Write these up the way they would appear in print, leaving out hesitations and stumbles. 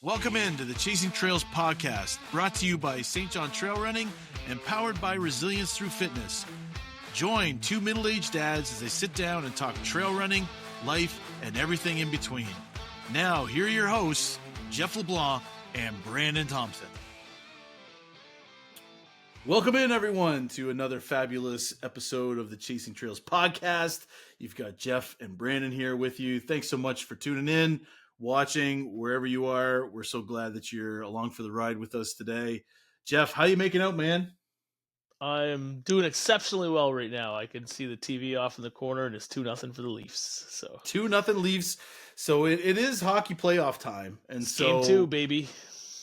Welcome into the Chasing Trails podcast, brought to you by St. John Trail Running and powered by Resilience Through Fitness. Join two middle-aged dads as they sit down and talk trail running, life, and everything in between. Now, here are your hosts, Jeff LeBlanc and Brandon Thompson. Welcome in, everyone, to another fabulous episode of the Chasing Trails podcast. You've got Jeff and Brandon here with you. Thanks so much for tuning in, watching, wherever you are. We're so glad that you're along for the ride with us today. Jeff, how you making out, man? I'm doing exceptionally well right now. I can see the TV off in the corner, and it's 2-0 for the Leafs. So 2-0 Leafs. So it is hockey playoff time, and it's so game 2, baby.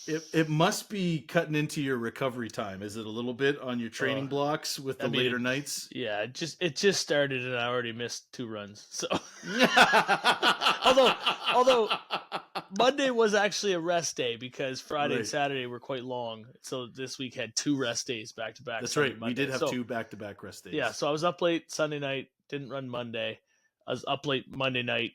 It must be cutting into your recovery time. Is it a little bit on your training blocks with the later nights? Yeah, it just started, and I already missed 2 runs. So, although Monday was actually a rest day because Friday and Saturday were quite long. So this week had 2 rest days back to back. That's right. Monday. We did have 2 back to back rest days. Yeah, so I was up late Sunday night, didn't run Monday. I was up late Monday night,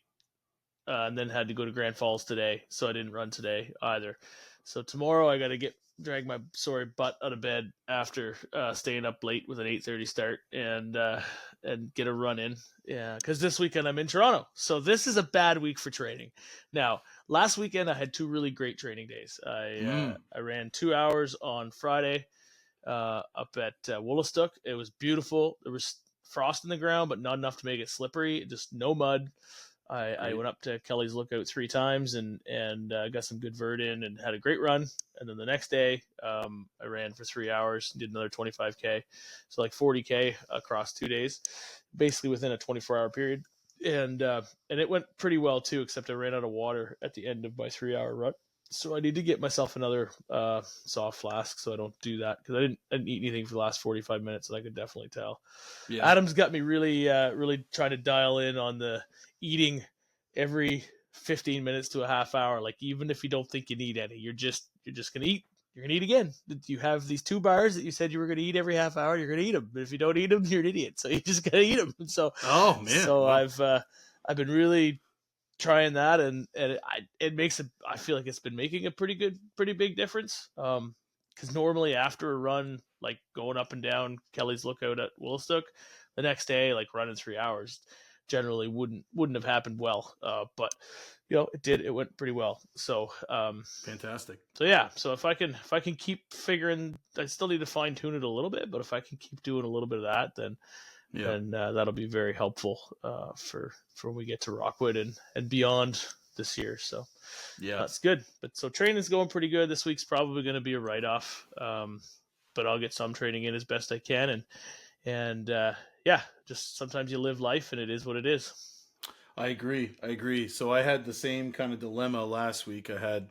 and then had to go to Grand Falls today, so I didn't run today either. So tomorrow I got to drag my sorry butt out of bed after staying up late with an 8:30 start and get a run in. Yeah, because this weekend I'm in Toronto. So this is a bad week for training. Now, last weekend I had 2 really great training days. I ran 2 hours on Friday up at Woolastook. It was beautiful. There was frost in the ground, but not enough to make it slippery. Just no mud. I went up to Kelly's Lookout 3 times and got some good vert in and had a great run. And then the next day, I ran for 3 hours and did another 25K. So like 40K across 2 days, basically within a 24-hour period. And it went pretty well too, except I ran out of water at the end of my 3-hour run. So I need to get myself another soft flask so I don't do that, because I didn't eat anything for the last 45 minutes, and I could definitely tell. Yeah. Adam's got me really trying to dial in on the eating every 15 minutes to a half hour. Like, even if you don't think you need any, you're just gonna eat. You're gonna eat again. You have these 2 bars that you said you were gonna eat every half hour. You're gonna eat them, but if you don't eat them, you're an idiot. So you just gotta eat them. So wow. I've been really trying that, and it makes it. I feel like it's been making a pretty big difference. Because normally after a run, like going up and down Kelly's Lookout at Woolastook, the next day, like running 3 hours, generally wouldn't have happened well. But it did. It went pretty well. So fantastic. So yeah. So if I can keep figuring, I still need to fine tune it a little bit, but if I can keep doing a little bit of that, then that'll be very helpful for when we get to Rockwood and beyond this year. So yeah, that's good. But so training's going pretty good. This week's probably going to be a write-off, but I'll get some training in as best I can. And just sometimes you live life, and it is what it is. I agree. So I had the same kind of dilemma last week. I had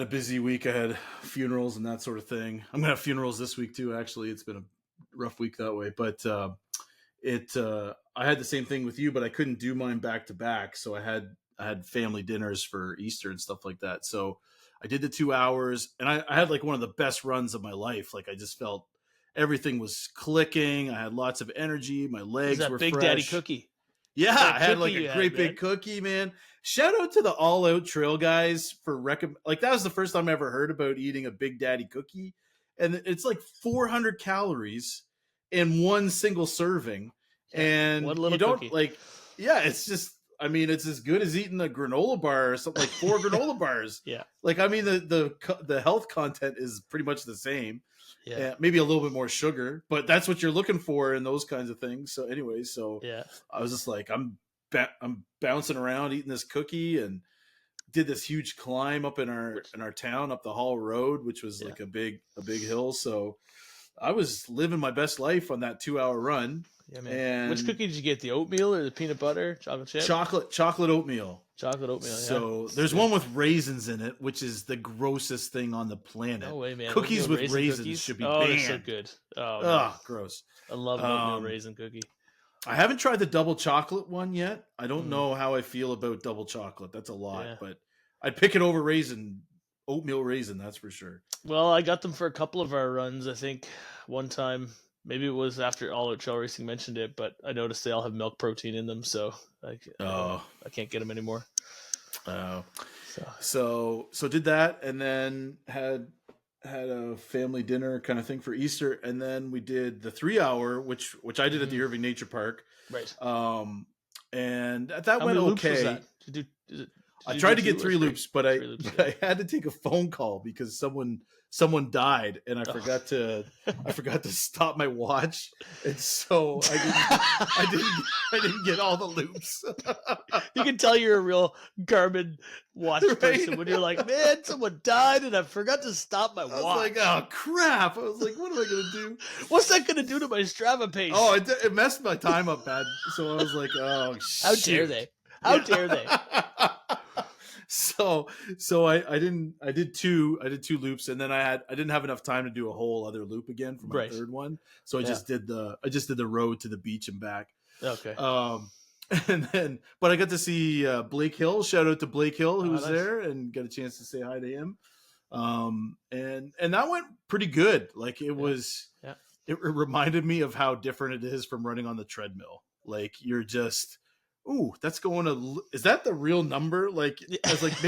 a busy week. I had funerals and that sort of thing. I'm gonna have funerals this week too. Actually, it's been a rough week that way, but I had the same thing with you, but I couldn't do mine back to back. So I had family dinners for Easter and stuff like that. So I did the 2 hours, and I had like one of the best runs of my life. Like, I just felt everything was clicking. I had lots of energy. My legs were Big fresh. Daddy cookie. Yeah, I had like a great big cookie, man. Shout out to the All Out Trail guys for like, that was the first time I ever heard about eating a Big Daddy cookie. And it's like 400 calories in one single serving. And you don't cookie. It's just, I mean, it's as good as eating a granola bar or something, like 4 granola bars. Yeah. Like, I mean, the health content is pretty much the same. Yeah. Maybe a little bit more sugar, but that's what you're looking for in those kinds of things. So anyway, I was just like, I'm bouncing around eating this cookie, and did this huge climb up in our town, up the Hall Road, which was like a big hill. So I was living my best life on that 2-hour run. Yeah, man. And which cookie did you get? The oatmeal or the peanut butter, chocolate chip? Chocolate oatmeal. Chocolate oatmeal. So there's one with raisins in it, which is the grossest thing on the planet. No way, man. Cookies with raisins should be banned. They're so good. Gross. I love oatmeal raisin cookie. I haven't tried the double chocolate one yet. I don't know how I feel about double chocolate. That's a lot, but I'd pick it over oatmeal raisin. That's for sure. Well, I got them for a couple of our runs. I think one time, maybe it was after All Out Trail Racing mentioned it, but I noticed they all have milk protein in them, so I can't get them anymore. Oh, So did that, and then had a family dinner kind of thing for Easter, and then we did the 3 hour, which I did at the Irving Nature Park. Right. And that How went many loops was okay. that? Did I you tried do to get 2 or 3 loops, but I 3 loops? I had to take a phone call because someone died, and I forgot to stop my watch, and so I didn't get all the loops. You can tell you're a real Garmin watch person when you're like, man, someone died and I forgot to stop my watch. I was like, oh crap! I was like, what am I gonna do? What's that gonna do to my Strava pace? Oh, it messed my time up bad. So I was like, oh, how shoot. dare they? How dare they? So I did two loops, and then I didn't have enough time to do a whole other loop again for my third one. So I just did the road to the beach and back. Okay. But I got to see Blake Hill. Shout out to Blake Hill who was there, and got a chance to say hi to him. And that went pretty good. Like it was, it reminded me of how different it is from running on the treadmill. Like you're just, ooh, that's is that the real number? Like I was like,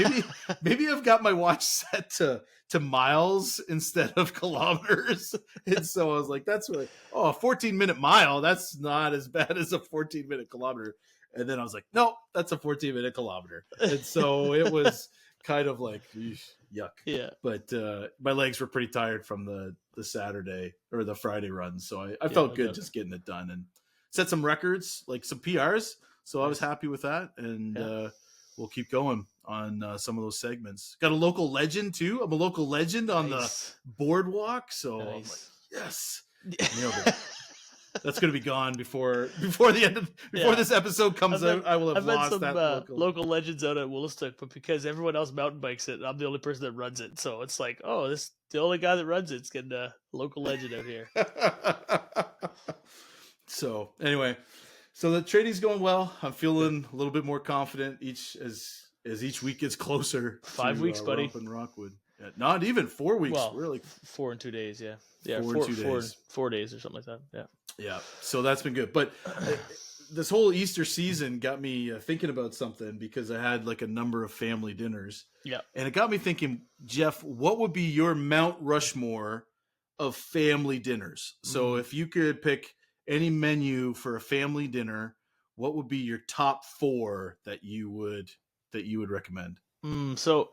maybe I've got my watch set to miles instead of kilometers. And so I was like, that's what, a 14-minute mile. That's not as bad as a 14-minute kilometer. And then I was like, no, that's a 14-minute kilometer. And so it was kind of like, yuck. Yeah. But my legs were pretty tired from the Saturday or the Friday run. So I felt good just getting it done and set some records, like some PRs. So I was happy with that. And we'll keep going on some of those segments. Got a local legend too. I'm a local legend on the boardwalk. So I'm like, yes, nailed it. That's going to be gone before the end of this episode comes out. I will have lost some, that local legends out at Woolastook, but because everyone else mountain bikes it, I'm the only person that runs it. So it's like, the only guy that runs it's getting a local legend out here. So anyway, so the training's going well. I'm feeling a little bit more confident as each week gets closer. 5 weeks, buddy. Romp and Rockwood. Yeah, not even 4 weeks. Well, we're like 4 and 2 days. Yeah, 4 and 2 days. 4 days or something like that. Yeah. Yeah. So that's been good. But this whole Easter season got me thinking about something because I had like a number of family dinners. Yeah. And it got me thinking, Jeff, what would be your Mount Rushmore of family dinners? So if you could pick any menu for a family dinner, what would be your top 4 that you would recommend? So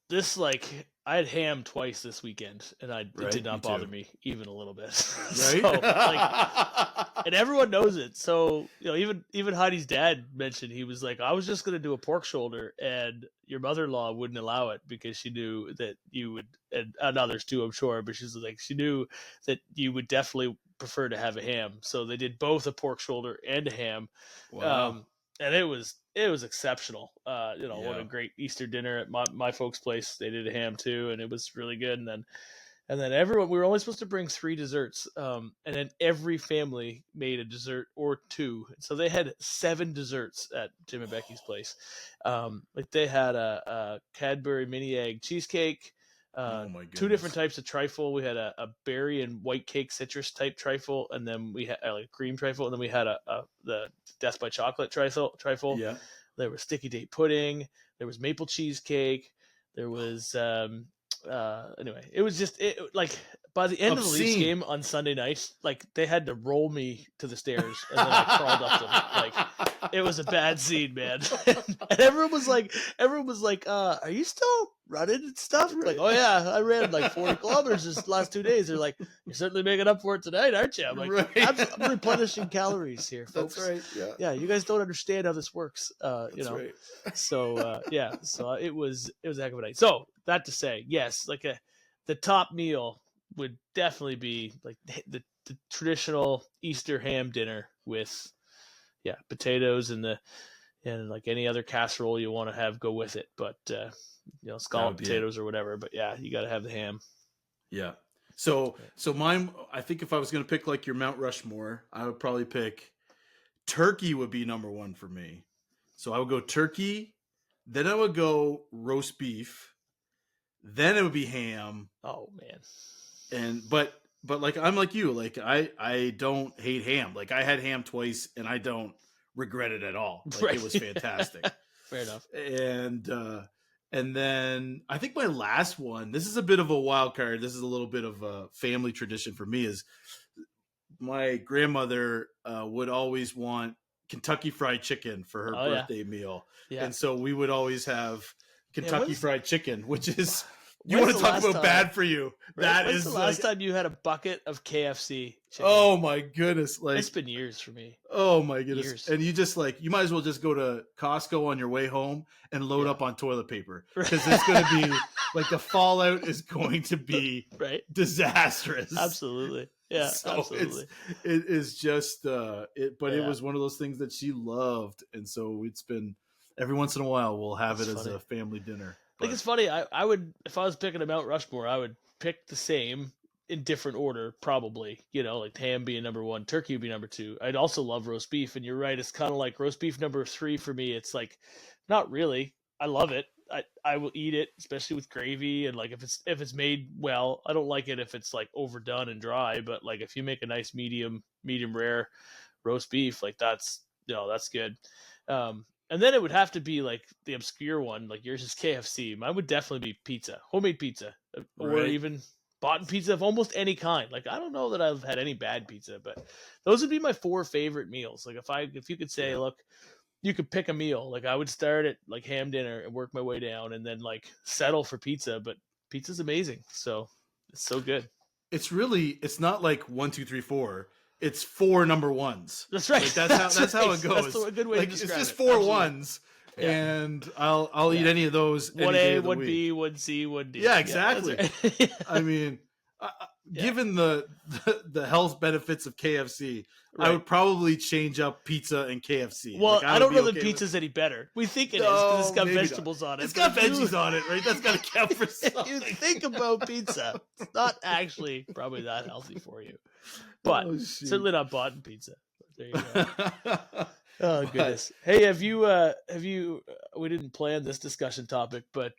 this, like, I had ham twice this weekend, and it did not bother me even a little bit. Right? So, like, and everyone knows it. So, even Heidi's dad mentioned, he was like, I was just going to do a pork shoulder, and your mother-in-law wouldn't allow it because she knew that you would, and others too, I'm sure, but she's like, she knew that you would definitely prefer to have a ham. So they did both a pork shoulder and a ham. Wow. And it was exceptional. What a great Easter dinner at my folks' place. They did a ham too, and it was really good. And then everyone, we were only supposed to bring 3 desserts. And then every family made a dessert or 2. So they had 7 desserts at Jim and Becky's place. Like they had a Cadbury mini egg cheesecake, Oh my goodness. 2 different types of trifle. We had a berry and white cake citrus type trifle, and then we had like cream trifle, and then we had the Death by Chocolate trifle. Yeah. There was sticky date pudding. There was maple cheesecake. There was anyway. It was just like by the end of the Leafs game on Sunday night, like they had to roll me to the stairs, and then I crawled up them. Like it was a bad scene, man. And everyone was like, "Are you still running and stuff?" Like, "Oh yeah, I ran like 40 kilometers this last 2 days." They're like, "You're certainly making up for it tonight, aren't you?" I'm like, I'm replenishing calories here, folks. That's right. Yeah. Yeah, you guys don't understand how this works. Right. So so it was a heck of a night. So that to say, yes, like the top meal would definitely be like the traditional Easter ham dinner with potatoes and like any other casserole you want to have go with it, but scallop potatoes or whatever. But yeah, you got to have the ham. Yeah. So mine, I think if I was going to pick like your Mount Rushmore, I would probably pick turkey would be number 1 for me. So I would go turkey, then I would go roast beef, then it would be ham. Oh man. But like I'm like you, like I don't hate ham. Like I had ham twice and I don't regret it at all. Like it was fantastic. Fair enough. And And then I think my last one, this is a bit of a wild card. This is a little bit of a family tradition for me, is my grandmother would always want Kentucky Fried Chicken for her Oh yeah, birthday meal. yeah. And so we would always have Yeah, Kentucky Fried Chicken, which is, you when's want the to talk last about time? bad for you. Right? That When's is the like, last time you had a bucket of KFC chicken? oh my goodness. Like, It's been years for me. oh my goodness. Years. And you just like, you might as well just go to Costco on your way home and load Yeah. up on toilet paper, because it's going to be like, the fallout is going to be Right. disastrous. Absolutely. Yeah, So absolutely. it is just but it Yeah. was one of those things that she loved, and so it's been, every once in a while we'll have That's it as funny. a family dinner. I think it's funny. I would, if I was picking a Mount Rushmore, I would pick the same in different order, probably. You know, like ham being number one, turkey would be number two. I'd also love roast beef, and you're right. It's kind of like roast beef number three for me. It's like, not really. I love it. I will eat it, especially with gravy, and like if it's made well. I don't like it if it's like overdone and dry, but like if you make a nice medium rare roast beef, like that's good. And then it would have to be like the obscure one, like yours is KFC. Mine would definitely be pizza, homemade pizza, or Right. even bought pizza of almost any kind. Like I don't know that I've had any bad pizza, but those would be my 4 favorite meals. Like if you could say, look, you could pick a meal, like I would start at like ham dinner and work my way down, and then like settle for pizza. But pizza's amazing, so it's so good. It's not like 1, 2, 3, 4. It's 4 number ones. That's right. Like, that's how it goes. That's a good way like, to describe it's just it. 4 Absolutely. ones, Yeah. and I'll eat any of those. One any day A, of the one week. B, one C, one D. Yeah, exactly. Yeah, I mean, given the health benefits of KFC, right. I would probably change up pizza and KFC. Well, like, I don't know that that pizza's any better. We think it is because it's got vegetables on it. It's got veggies on it, right? That's got to count for something. You think about pizza, it's not actually probably that healthy for you, but certainly not bought in pizza. There you go. Oh goodness! Hey, have you? We didn't plan this discussion topic, but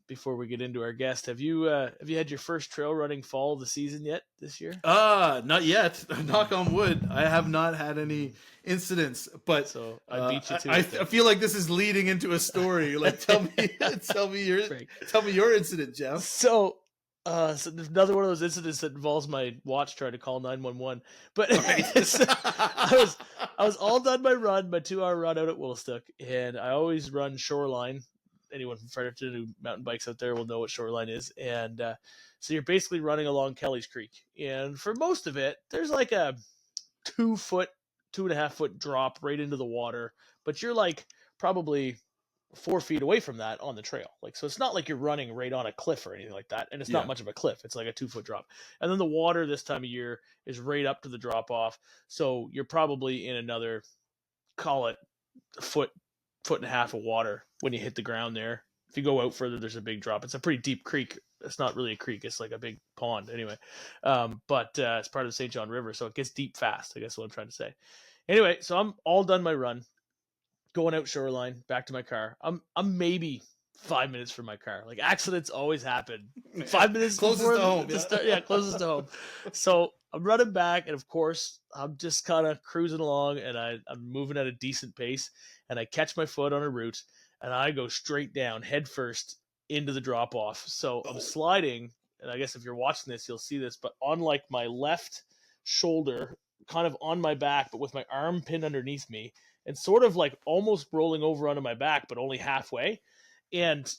before we get into our guest, have you had your first trail running fall of the season yet this year? Not yet. Knock on wood. I have not had any incidents, but so I beat you to I it. I feel like this is leading into a story. Like, tell me your incident, Jeff. So there's another one of those incidents that involves my watch trying to call 911. But I was all done my run, my 2-hour run out at Woolstook, and I always run Shoreline. Anyone from Fredericton who mountain bikes out there will know what Shoreline is. And so you're basically running along Kelly's Creek, and for most of it, there's like a 2.5 foot drop right into the water, but you're like probably 4 feet away from that on the trail. Like, so it's not like you're running right on a cliff or anything like that. And it's not much of a cliff. It's like a 2 foot drop. And then the water this time of year is right up to the drop off. So you're probably in another, call it a foot and a half of water when you hit the ground there. If you go out further, there's a big drop. It's a pretty deep creek. It's not really a creek. It's like a big pond anyway. But it's part of the St. John River. So it gets deep fast, I guess is what I'm trying to say. Anyway, so I'm all done my run. Going out Shoreline, back to my car. I'm maybe 5 minutes from my car. Like, accidents always happen 5 minutes closest to home. Closest to home. So I'm running back, and of course I'm just kind of cruising along, and I'm moving at a decent pace, and I catch my foot on a root, and I go straight down head first into the drop off. So I'm sliding, and I guess if you're watching this, you'll see this, but on like my left shoulder, kind of on my back, but with my arm pinned underneath me, and sort of like almost rolling over onto my back, but only halfway. And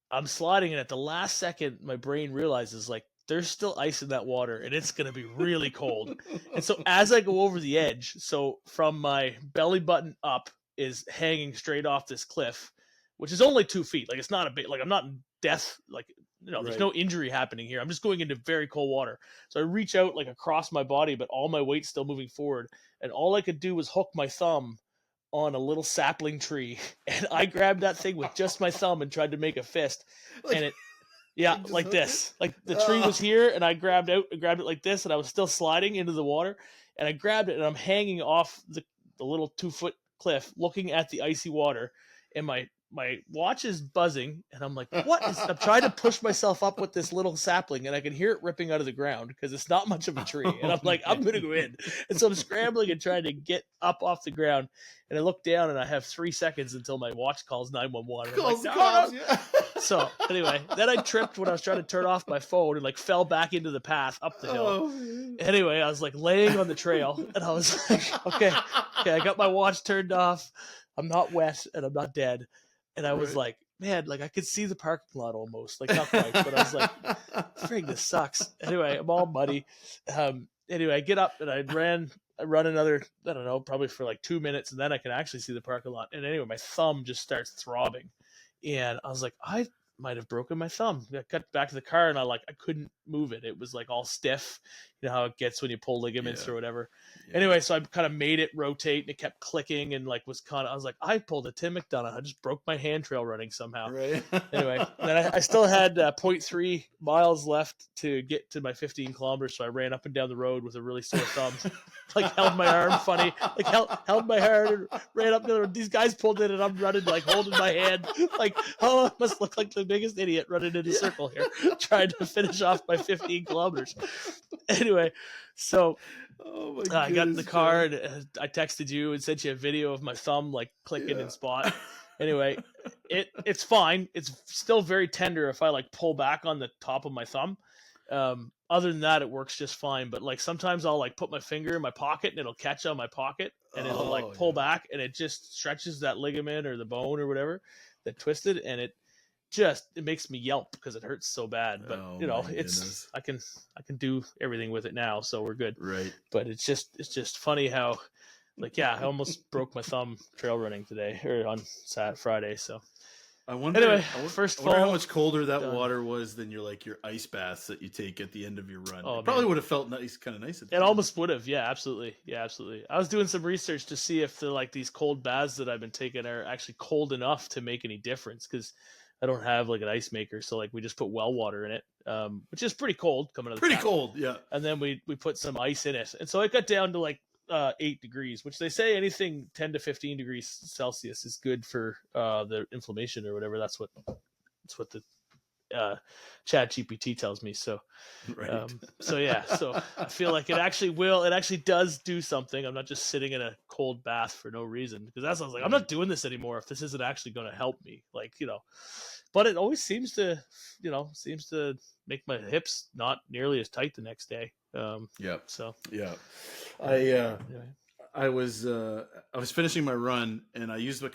I'm sliding, and at the last second, my brain realizes like there's still ice in that water, and it's going to be really cold. And so as I go over the edge, so from my belly button up is hanging straight off this cliff, which is only 2 feet. Like, it's not a big, like, I'm not in death, like, there's no injury happening here. I'm just going into very cold water. So I reach out like across my body, but all my weight's still moving forward. And all I could do was hook my thumb on a little sapling tree. And I grabbed that thing with just my thumb and tried to make a fist. And it, like this. Like, the tree was here, and I grabbed it like this, and I was still sliding into the water. And I grabbed it, and I'm hanging off the little 2 foot cliff, looking at the icy water. And my my watch is buzzing, and I'm like, what is? I'm trying to push myself up with this little sapling, and I can hear it ripping out of the ground because it's not much of a tree. And Oh, I'm like, I'm gonna go in, and so I'm scrambling and trying to get up off the ground. And I look down, and I have 3 seconds until my watch calls 911. And I'm calls like, the no, no. cops. Yeah. So anyway, then I tripped when I was trying to turn off my phone and like fell back into the path up the hill. Oh, man. Anyway, I was like laying on the trail, and I was like, okay, I got my watch turned off. I'm not wet, and I'm not dead. And I was Right. like, man, like I could see the parking lot almost, like not quite, but I was like, frig, this sucks. Anyway, I'm all muddy. Anyway, I get up and I run another, I don't know, probably for like 2 minutes, and then I can actually see the parking lot. And anyway, my thumb just starts throbbing, and I was like, I might have broken my thumb. I got back to the car, and I couldn't move it. It was like all stiff. You know how it gets when you pull ligaments or whatever. Yeah. Anyway, so I kind of made it rotate, and it kept clicking, and like I was like, I pulled a Tim McDonough. I just broke my hand trail running somehow. Right. Anyway, then I still had 0.3 miles left to get to my 15 kilometers, so I ran up and down the road with a really sore thumb. Like held my arm funny, like held my arm and ran up the road. These guys pulled in, and I'm running like holding my hand, like, oh, I must look like the biggest idiot running in a circle here, trying to finish off my 15 kilometers. Anyway, so Oh my I got in the goodness, car, John. and I texted you and sent you a video of my thumb like clicking in spot. Anyway, it's fine. It's still very tender if I like pull back on the top of my thumb. Other than that, it works just fine. But like sometimes I'll like put my finger in my pocket, and it'll catch on my pocket, and it'll like pull back, and it just stretches that ligament or the bone or whatever that twisted, and it makes me yelp because it hurts so bad. But Oh, you know, my it's goodness. I can do everything with it now, so we're good. Right. But it's just funny how, like, yeah, I almost broke my thumb trail running today or on Friday. So I wonder. anyway, I first wonder fall how much colder that done. water was than your ice baths that you take at the end of your run. Oh, it probably man. would have felt nice, kind of nice. At the It end. almost would have, yeah, absolutely. I was doing some research to see if these cold baths that I've been taking are actually cold enough to make any difference, because I don't have like an ice maker, so like we just put well water in it, which is pretty cold coming out of the Pretty tap. cold, yeah. And then we put some ice in it, and so it got down to like 8 degrees, which they say anything 10 to 15 degrees Celsius is good for the inflammation or whatever. That's what the Chat GPT tells me. So Right. so yeah, so I feel like it actually does do something. I'm not just sitting in a cold bath for no reason, because that's, I was like, I'm not doing this anymore if this isn't actually going to help me, like, you know. But it always seems to make my hips not nearly as tight the next day. Yeah. So Yeah. anyway. I was finishing my run, and I used my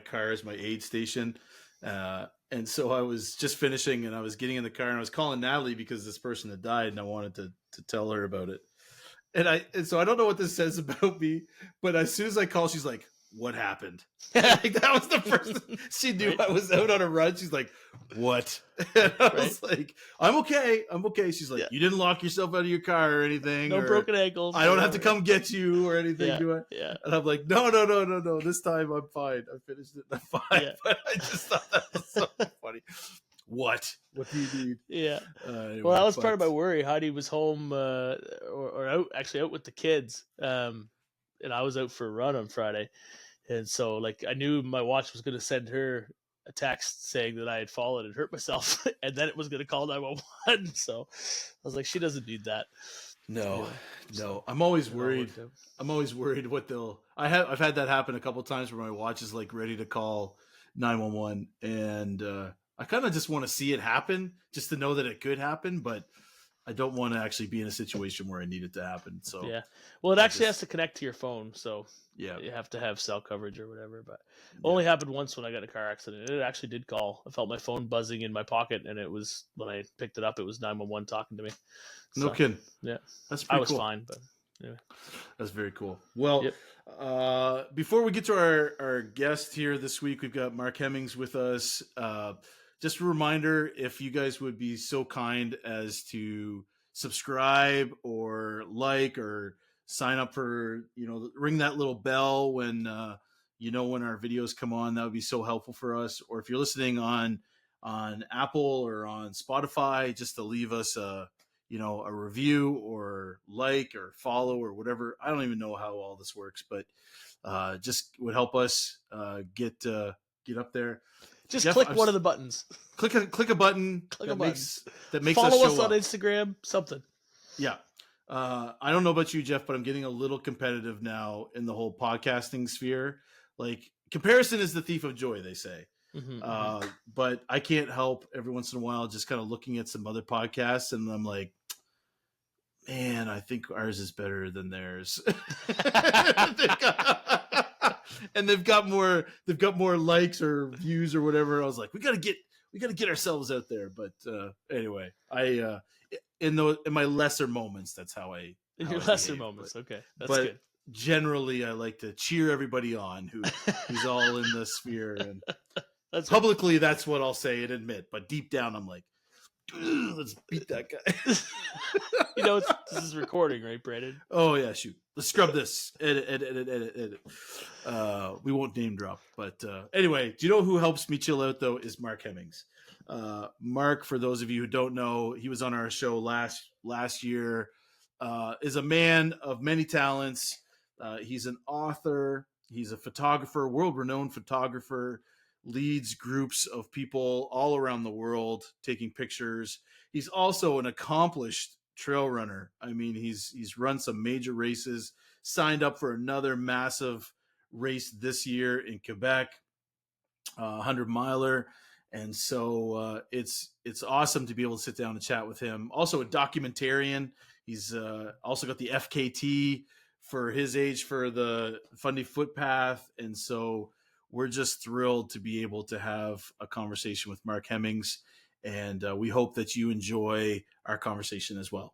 car as my aid station. And so I was just finishing, and I was getting in the car, and I was calling Natalie because this person had died, and I wanted to tell her about it. And so I don't know what this says about me, but as soon as I call, she's like, "What happened?" Like, that was the first she knew. Right? I was out on a run. She's like, "What?" And I was like, I'm okay. She's like, "You didn't lock yourself out of your car or anything? No broken ankles. I don't have to come get you or anything, do I?" Yeah. And I'm like, no. This time I'm fine. I finished it. I'm fine. Yeah. But I just thought that was so funny. What do you need? Yeah. Anyway, well, that was part of my worry. Heidi was home or out with the kids, and I was out for a run on Friday, and so like I knew my watch was going to send her a text saying that I had fallen and hurt myself, and then it was going to call 911. So I was like, she doesn't need that. No. I'm always worried. What they'll. I've had that happen a couple times where my watch is like ready to call 911, and I kind of just want to see it happen, just to know that it could happen, but I don't want to actually be in a situation where I need it to happen. So yeah, well, it actually has to connect to your phone, so yeah, you have to have cell coverage or whatever. But it only happened once when I got in a car accident. It actually did call. I felt my phone buzzing in my pocket, and it was, when I picked it up, it was 911 talking to me. So, no kidding. Yeah, that's pretty cool. I was fine, but anyway. That's very cool. Well, before we get to our guest here this week, we've got Mark Hemmings with us. Just a reminder, if you guys would be so kind as to subscribe or like or sign up for, ring that little bell when when our videos come on, that would be so helpful for us. Or if you're listening on Apple or on Spotify, just to leave us a review or like or follow or whatever. I don't even know how all this works, but just would help us get get up there. Just Jeff, click one of the buttons. click a button Click that a button. makes us Follow show us on up. Instagram. Something. Yeah. I don't know about you, Jeff, but I'm getting a little competitive now in the whole podcasting sphere. Like, comparison is the thief of joy, they say. But I can't help every once in a while just kind of looking at some other podcasts, and I'm like, man, I think ours is better than theirs. And they've got more likes or views or whatever. I was like, we gotta get ourselves out there. But anyway, in my lesser moments, that's how I in your I lesser behave. moments. Okay, that's but good. Generally, I like to cheer everybody on who's all in the sphere, and That's publicly, that's what I'll say and admit. But deep down, I'm like, let's beat that guy. This is recording, right, Brandon? Oh yeah, shoot. Let's scrub this. Edit. We won't name drop, but anyway, do you know who helps me chill out though? Is Mark Hemmings. Mark, for those of you who don't know, he was on our show last year. Is a man of many talents. He's an author. He's a photographer, world-renowned photographer. Leads groups of people all around the world taking pictures. He's also an accomplished trail runner. I mean, he's run some major races, signed up for another massive race this year in Quebec, 100-miler. And so it's awesome to be able to sit down and chat with him. Also a documentarian. He's also got the FKT for his age for the Fundy Footpath. And so we're just thrilled to be able to have a conversation with Mark Hemmings. And we hope that you enjoy our conversation as well.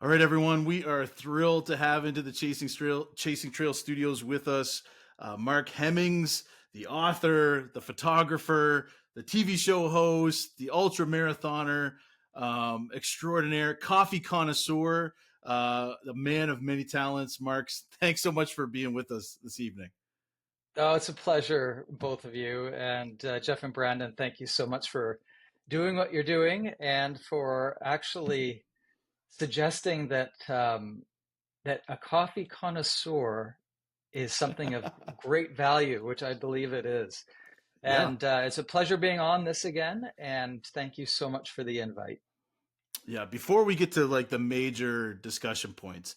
All right, everyone, we are thrilled to have into the Chasing Trail Studios with us Mark Hemmings, the author, the photographer, the TV show host, the ultra marathoner extraordinaire, coffee connoisseur, the man of many talents. Mark, thanks so much for being with us this evening. Oh, it's a pleasure, both of you. And Jeff and Brandon, thank you so much for doing what you're doing and for actually suggesting that that a coffee connoisseur is something of great value, which I believe it is. And it's a pleasure being on this again. And thank you so much for the invite. Yeah. Before we get to like the major discussion points,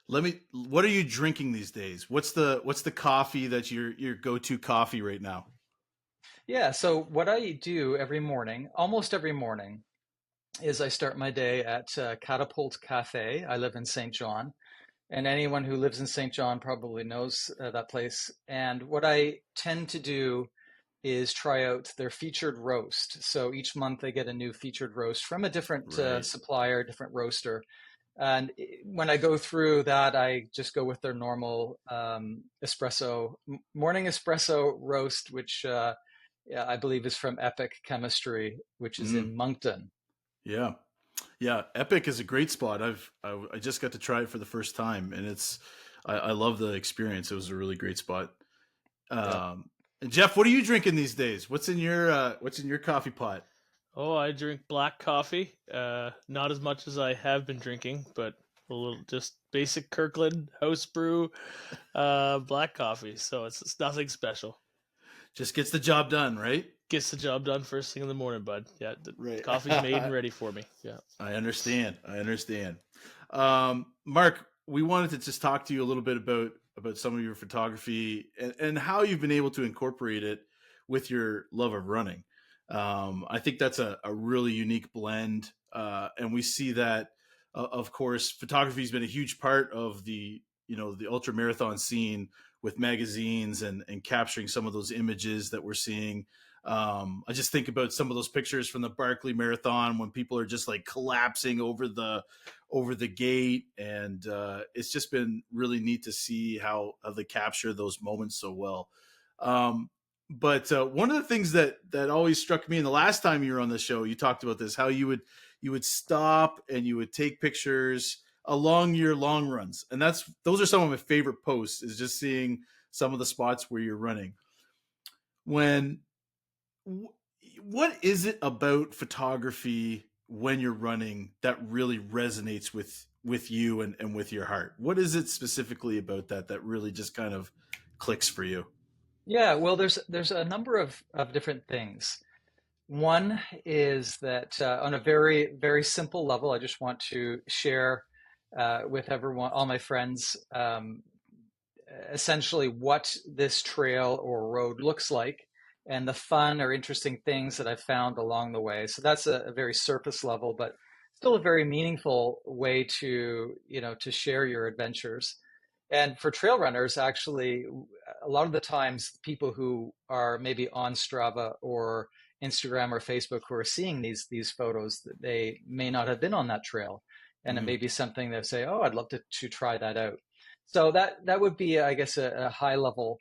what are you drinking these days? What's the coffee that your go-to coffee right now? Yeah. So what I do every morning, almost every morning, is I start my day at Catapult Cafe. I live in St. John, and anyone who lives in St. John probably knows that place. And what I tend to do is try out their featured roast. So each month they get a new featured roast from a different supplier, different roaster. And when I go through that, I just go with their normal morning espresso roast, which I believe is from Epic Chemistry, which is in Moncton. Yeah. Epic is a great spot. I just got to try it for the first time, and I love the experience. It was a really great spot. And Jeff, what are you drinking these days? What's in your coffee pot? Oh, I drink black coffee. Not as much as I have been drinking, but a little just basic Kirkland house brew black coffee. So it's nothing special. Just gets the job done, right? Gets the job done first thing in the morning, bud. Yeah, right. Coffee's made and ready for me. Yeah, I understand. Mark, we wanted to just talk to you a little bit about some of your photography and how you've been able to incorporate it with your love of running. I think that's a really unique blend, and we see that. Of course, photography has been a huge part of the ultra marathon scene with magazines and capturing some of those images that we're seeing. I just think about some of those pictures from the Barkley Marathon when people are just like collapsing over the gate, and it's just been really neat to see how they capture those moments so well. But one of the things that always struck me, and the last time you were on the show, you talked about this, how you would stop and you would take pictures along your long runs, and those are some of my favorite posts, is just seeing some of the spots where you're running. when what is it about photography when you're running that really resonates with you and with your heart? What is it specifically about that really just kind of clicks for you? Yeah, well, there's a number of different things. One is that on a very simple level, I just want to share with everyone, all my friends, essentially what this trail or road looks like and the fun or interesting things that I've found along the way. So that's a very surface level, but still a very meaningful way to, to share your adventures. And for trail runners, actually, a lot of the times, people who are maybe on Strava or Instagram or Facebook who are seeing these photos, that they may not have been on that trail, and it Mm, may be something they say, "Oh, I'd love to try that out." So that would be, I guess, a high level.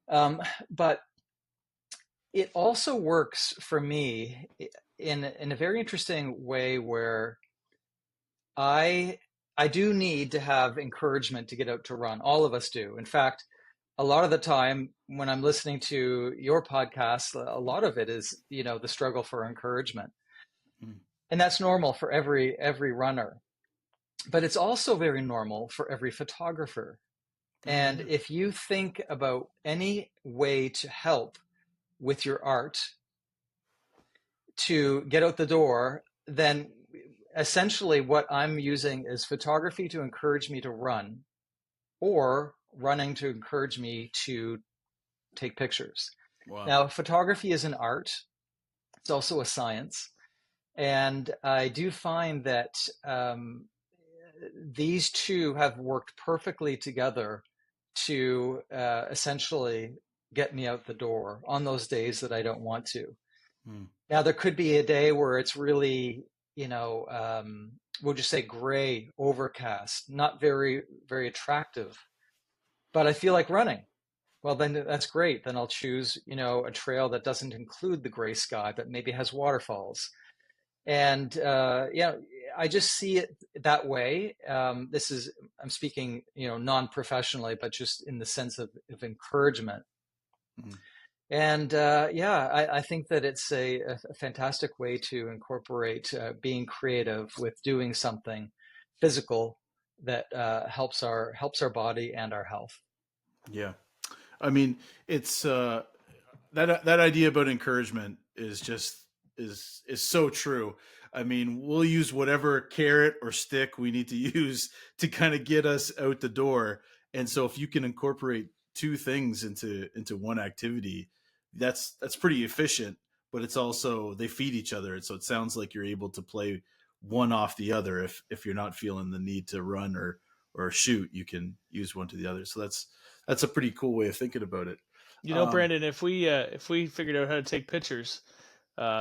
But it also works for me in a very interesting way where I I do need to have encouragement to get out to run. All of us do. In fact, a lot of the time when I'm listening to your podcast, a lot of it is, the struggle for encouragement. mm, And that's normal for every runner. But it's also very normal for every photographer. oh And yeah. if you think about any way to help with your art to get out the door, then essentially what I'm using is photography to encourage me to run, or running to encourage me to take pictures. Wow. Now, photography is an art, it's also a science. And I do find that these two have worked perfectly together to essentially get me out the door on those days that I don't want to. Mm, Now, there could be a day where it's really, we'll just say gray, overcast, not very attractive, but I feel like running. Well, then that's great. Then I'll choose, a trail that doesn't include the gray sky, but maybe has waterfalls. And yeah, I just see it that way. I'm speaking, non-professionally, but just in the sense of encouragement. mm. And yeah, I think that it's a fantastic way to incorporate being creative with doing something physical that helps our body and our health. Yeah. I mean, it's that idea about encouragement is just is so true. I mean, we'll use whatever carrot or stick we need to use to kind of get us out the door. And so if you can incorporate two things into one activity, that's pretty efficient, but it's also they feed each other. And so it sounds like you're able to play one off the other. If you're not feeling the need to run or shoot, you can use one to the other. So that's a pretty cool way of thinking about it. Um, Brandon, if we figured out how to take pictures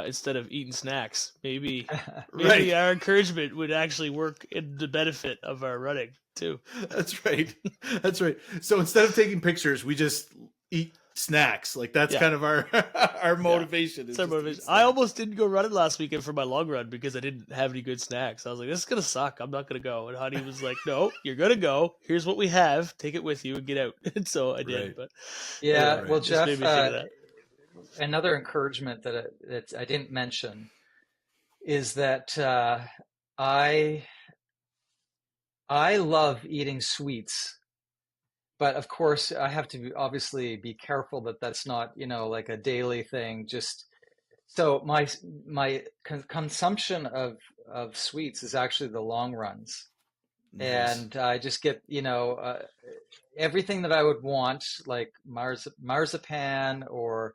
instead of eating snacks, maybe right. our encouragement would actually work in the benefit of our running too. That's right. That's right. So instead of taking pictures, we just eat snacks. Like that's Yeah, kind of our our yeah. motivation It's is our just to motivation. eat I snacks. almost didn't go running last weekend for my long run because I didn't have any good snacks. I was like, this is gonna suck. I'm not gonna go. And Honey was like, no, you're gonna go. Here's what we have. Take it with you and get out. And so I did. Right. But Right. it Yeah, well, Right. just made Jeff, me think of that. another encouragement that I didn't mention is that I I love eating sweets, but of course I have to obviously be careful that that's not, like a daily thing. Just so my consumption of sweets is actually the long runs, Nice. and I just get, everything that I would want, like marzipan or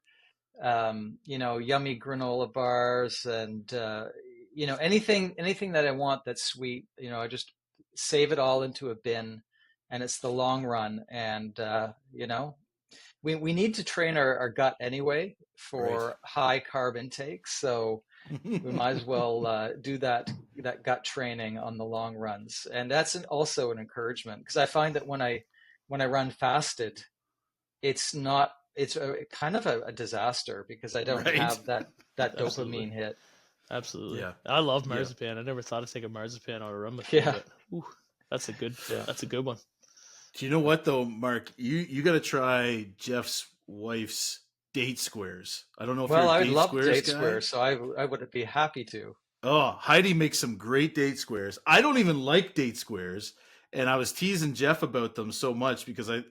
yummy granola bars, and anything that I want that's sweet, I just save it all into a bin, and it's the long run. And we need to train our gut anyway Right. for high carb intake, so we might as well do that gut training on the long runs. And that's also an encouragement, because I find that when I run fasted, it's kind of a disaster because I don't right. have that Absolutely. dopamine hit. Absolutely. Yeah. I love Yeah. marzipan. I never thought to take a marzipan on a run before, Yeah, but ooh, that's a good yeah. that's a good one. Do you know what though, Mark? You got to try Jeff's wife's date squares. I don't know if you're Well, a I would date love squares date guy. squares, so I would be happy to. Oh, Heidi makes some great date squares. I don't even like date squares, and I was teasing Jeff about them so much because I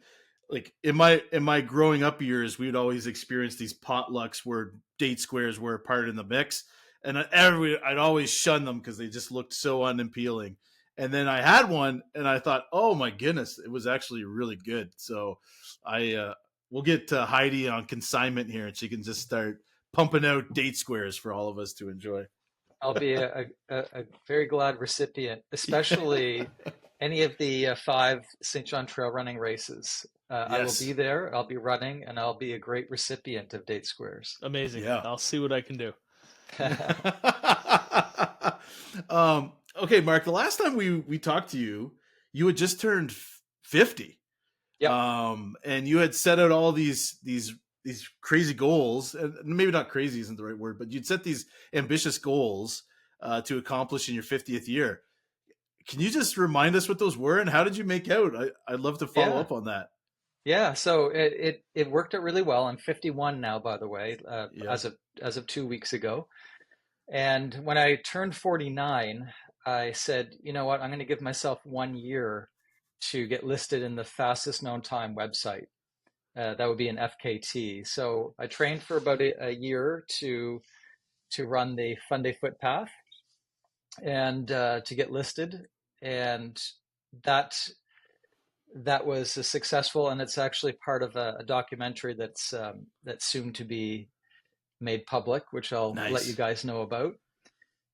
like in my growing up years, we'd always experience these potlucks where date squares were a part in the mix, and I'd always shun them because they just looked so unappealing. And then I had one, and I thought, oh my goodness, it was actually really good. So I we'll get Heidi on consignment here, and she can just start pumping out date squares for all of us to enjoy. I'll be a very glad recipient, especially any of the 5 St. John trail running races. I will be Yes. there, I'll be running, and I'll be a great recipient of date squares. Amazing. Yeah. I'll see what I can do. Okay, Mark. The last time we talked to you, you had just turned 50, Yep. and you had set out all these crazy goals, and maybe not crazy isn't the right word, but you'd set these ambitious goals to accomplish in your 50th year. Can you just remind us what those were and how did you make out? I'd love to follow Yeah. up on that. Yeah. So it worked out really well. I'm 51 now, by the way, Yeah. as of 2 weeks ago. And when I turned 49, I said, you know what? I'm going to give myself 1 year to get listed in the fastest known time website. That would be an FKT. So I trained for about a year to run the Fun Day Footpath and to get listed, and that that was successful. And it's actually part of a documentary that's soon to be made public, which I'll let you Nice. guys know about.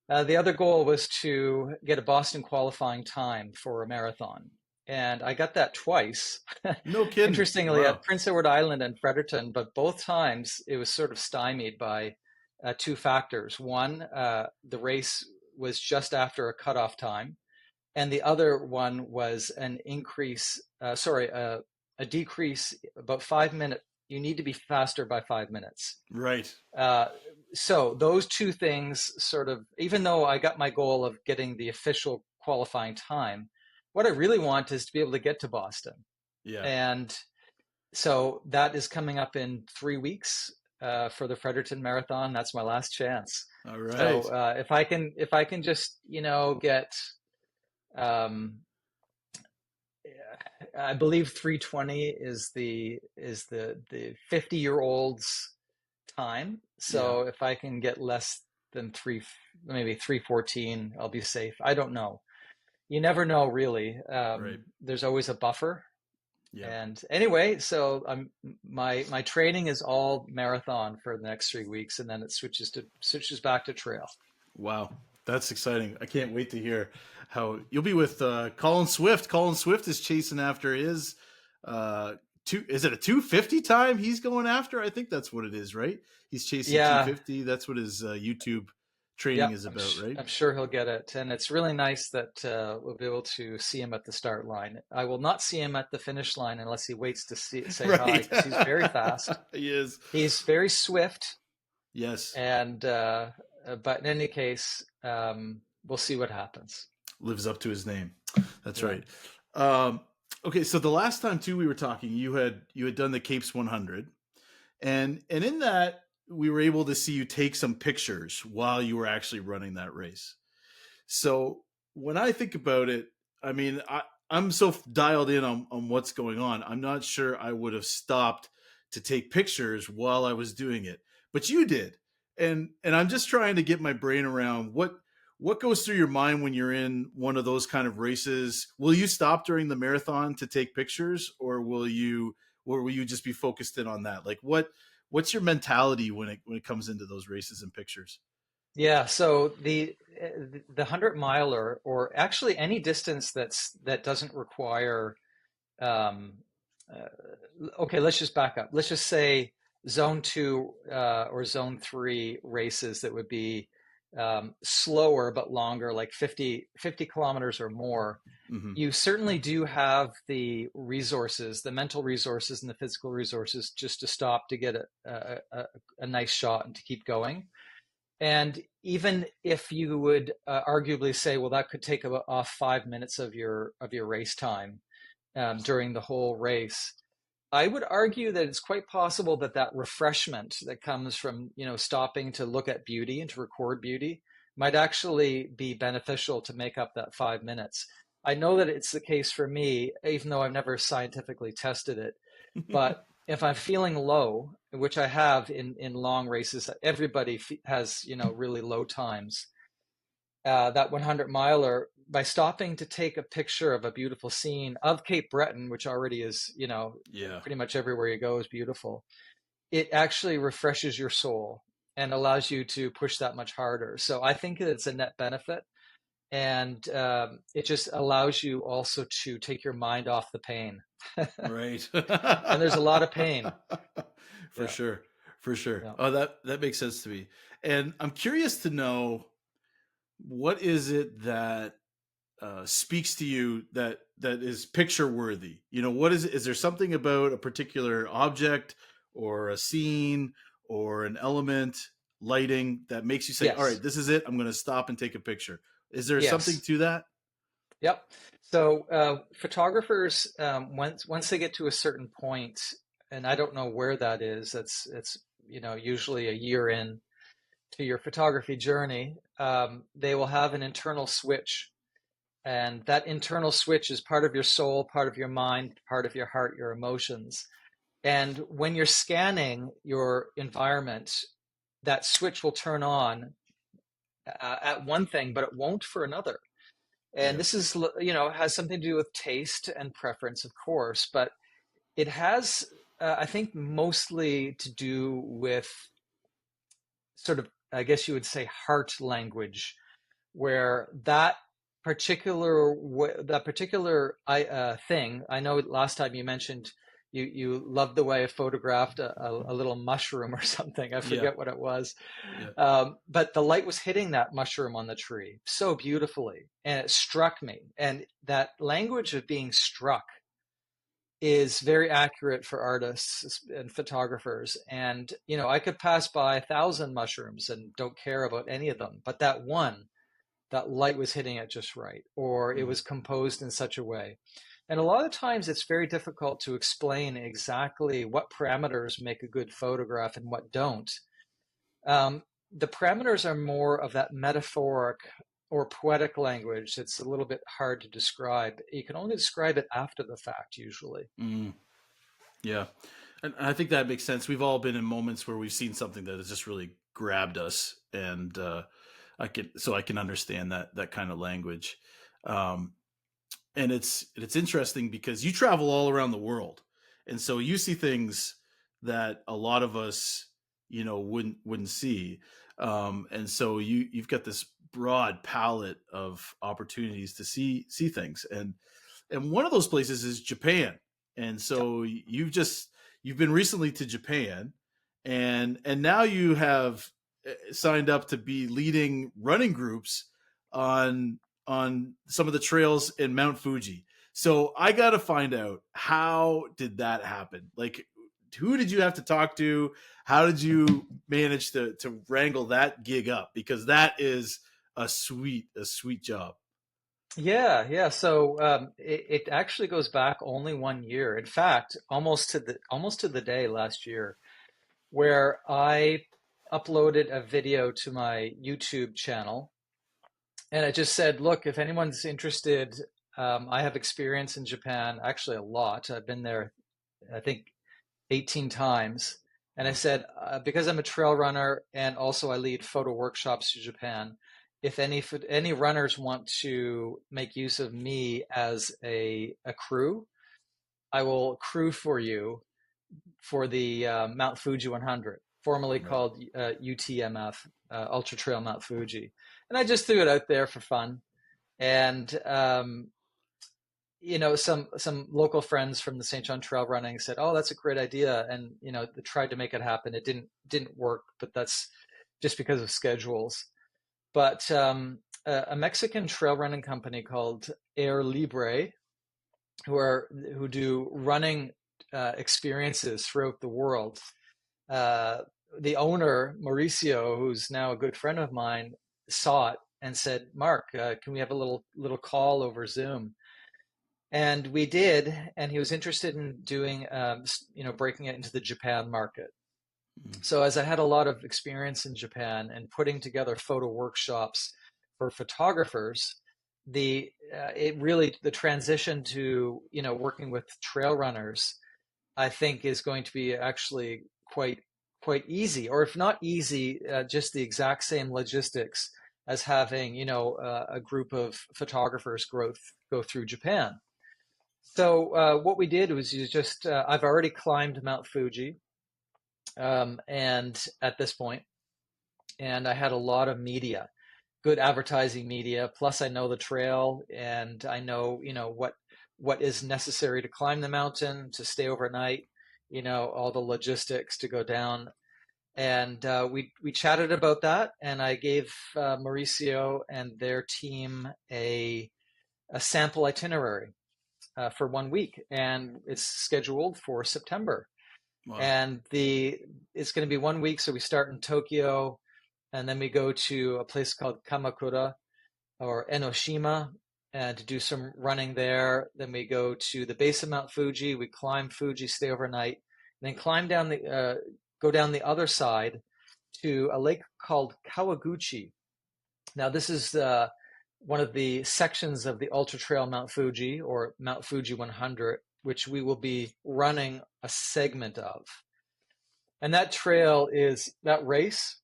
The other goal was to get a Boston qualifying time for a marathon. And I got that twice, No kidding. interestingly, Wow. at Prince Edward Island and Fredericton, but both times it was sort of stymied by two factors. One, the race was just after a cutoff time, and the other one was an a decrease about 5 minutes. You need to be faster by 5 minutes. Right. Uh, so those two things sort of, even though I got my goal of getting the official qualifying time, what I really want is to be able to get to Boston. Yeah. And so that is coming up in 3 weeks for the Fredericton Marathon. That's my last chance. All So right. if I can just get, um, I believe 3:20 is the 50-year-olds time. Yeah. So if I can get less than maybe 3:14, I'll be safe. I don't know. You never know, really. Right. There's always a buffer. Yeah. And anyway, so my training is all marathon for the next 3 weeks, and then it switches back to trail. Wow. That's exciting. I can't wait to hear how you'll be with Colin Swift. Colin Swift is chasing after his is it a 250 time he's going after? I think that's what it is, right? He's chasing Yeah, 250. That's what his YouTube yeah, training is about, right? I'm sure he'll get it, and it's really nice that we'll be able to see him at the start line. I will not see him at the finish line unless he waits to say hi, Right. because he's very fast. He is. He's very swift, Yes. and but in any case, we'll see what happens. Lives up to his name. That's Yeah. right. Um, okay, so the last time too we were talking, you had done the Capes 100, and in that we were able to see you take some pictures while you were actually running that race. So when I think about it, I mean, I'm so dialed in on what's going on. I'm not sure I would have stopped to take pictures while I was doing it, but you did, and I'm just trying to get my brain around what goes through your mind when you're in one of those kind of races. Will you stop during the marathon to take pictures, or will you just be focused in on that? Like what's your mentality when it comes into those races and pictures? Yeah, so the 100 miler, or actually any distance that doesn't require, um, okay, let's just back up. Let's just say zone 2 or zone 3 races that would be slower but longer, like 50 kilometers or more. Mm-hmm. You certainly do have the resources, the mental resources and the physical resources, just to stop to get a nice shot and to keep going. And even if you would arguably say, well, that could take off 5 minutes of your race time during the whole race, I would argue that it's quite possible that that refreshment that comes from, stopping to look at beauty and to record beauty might actually be beneficial to make up that 5 minutes. I know that it's the case for me, even though I've never scientifically tested it. But if I'm feeling low, which I have in long races, everybody has, really low times. That 100 miler, by stopping to take a picture of a beautiful scene of Cape Breton, which already is, Yeah. pretty much everywhere you go is beautiful, it actually refreshes your soul and allows you to push that much harder. So I think it's a net benefit. And it just allows you also to take your mind off the pain. Right. And there's a lot of pain. For Yeah. sure. For sure. Yeah. Oh, that makes sense to me. And I'm curious to know, what is it that speaks to you that is picture worthy? What is it? Is there something about a particular object or a scene or an element, lighting, that makes you say, all Yes. right, this is it, I'm going to stop and take a picture? Is there something Yes. to that? Yep. So photographers, once they get to a certain point, and I don't know where that is. It's usually a year in to your photography journey. They will have an internal switch, and that internal switch is part of your soul, part of your mind, part of your heart, your emotions. And when you're scanning your environment, that switch will turn on at one thing, but it won't for another. And Yeah. this is, has something to do with taste and preference, of course, but it has, I think, mostly to do with sort of, I guess you would say, heart language, where that particular thing. I know last time you mentioned you loved the way I photographed a little mushroom or something. I Yeah. forget what it was, Yeah. but the light was hitting that mushroom on the tree so beautifully, and it struck me. And that language of being struck is very accurate for artists and photographers. And I could pass by 1,000 mushrooms and don't care about any of them, but that one, that light was hitting it just right, or it Mm. was composed in such a way. And a lot of times it's very difficult to explain exactly what parameters make a good photograph and what don't. The parameters are more of that metaphoric or poetic language. It's a little bit hard to describe. You can only describe it after the fact, usually. Mm. Yeah. And I think that makes sense. We've all been in moments where we've seen something that has just really grabbed us, and I can understand that kind of language. Um, and it's interesting because you travel all around the world, and so you see things that a lot of us, wouldn't see. And so you've got this broad palette of opportunities to see things, and one of those places is Japan. And so you've been recently to Japan, and now you have signed up to be leading running groups on some of the trails in Mount Fuji. So I got to find out, how did that happen? Like, who did you have to talk to? How did you manage to wrangle that gig up? Because that is a sweet job. Yeah, yeah. So it actually goes back only 1 year. In fact, almost to the day last year, where I uploaded a video to my YouTube channel, and I just said, "Look, if anyone's interested, I have experience in Japan, actually a lot. I've been there, I think, 18 times." And I Wow. said, because I'm a trail runner and also I lead photo workshops to Japan, if any runners want to make use of me as a crew, I will crew for you for the Mount Fuji 100, formerly Right. called UTMF, Ultra Trail Mount Fuji. And I just threw it out there for fun. And some local friends from the St. John Trail Running said, "Oh, that's a great idea," and they tried to make it happen. It didn't work, but that's just because of schedules. But a Mexican trail running company called Air Libre, who do running experiences throughout the world. Uh, the owner, Mauricio, who's now a good friend of mine, saw it and said, "Mark, can we have a little call over Zoom?" And we did, and he was interested in doing, breaking it into the Japan market. Mm. So as I had a lot of experience in Japan and putting together photo workshops for photographers, the transition to working with trail runners, I think, is going to be actually quite easy, or if not easy, just the exact same logistics as having a group of photographers go through Japan. So what we did was I've already climbed Mount Fuji, and at this point, and I had a lot of media, good advertising media. Plus, I know the trail, and I know what is necessary to climb the mountain, to stay overnight, all the logistics to go down. And we chatted about that, and I gave Mauricio and their team a sample itinerary for 1 week, and it's scheduled for September. Wow. And it's going to be 1 week, so we start in Tokyo, and then we go to a place called Kamakura or Enoshima and to do some running there. Then we go to the base of Mount Fuji. We climb Fuji, stay overnight, and then go down the other side to a lake called Kawaguchi. Now, this is one of the sections of the Ultra Trail Mount Fuji, or Mount Fuji 100, which we will be running a segment of. And that race,